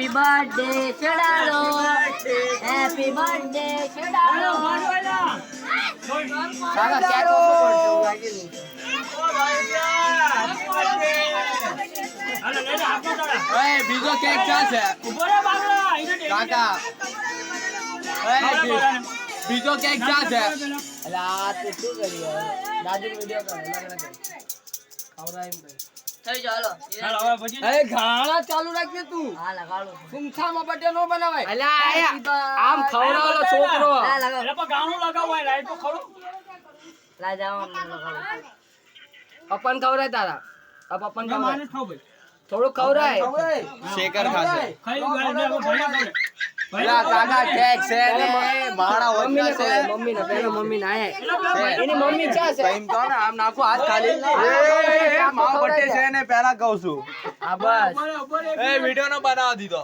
happy birthday ચડાડો happy birthday ચડાડો કાકા cake ઓછો પડશે બીજો કેક ક્યાં છે કાકા બીજો કેક ક્યાં છે એટલે આ તું શું કરી દાદી વિડિયો કરે થઈ ચાલો ગાળા ચાલુ રાખજે તું હા લગાડો સુમસામાં બર્થડે નો બનાવાય અલા આમ ખવડાવેલો છોકરો લા લગાડો એટલે પણ ગાણું લગાવાય લાઈટ તો ખરું લા જાવ લગાડો પપ્પાને ખવડાય તારા આ પપ્પાને ખવડાય માને ખાવ ભાઈ થોડું ખવડાય શેકર ખાશે ખાઈ ગયો એટલે ભાઈ પેલા કાકા કેક છે ને મારા મમ્મી ઓછા ને છે મમ્મી ને પેલો મમ્મી ને આયા એની મમ્મી ક્યાં છે એમ કહો ને આમ નાખો હાથ ખાલી મારો બર્થડે છે ને પહેલા કહું છું આ બસ એ વિડિયો નો બનાવી દીધો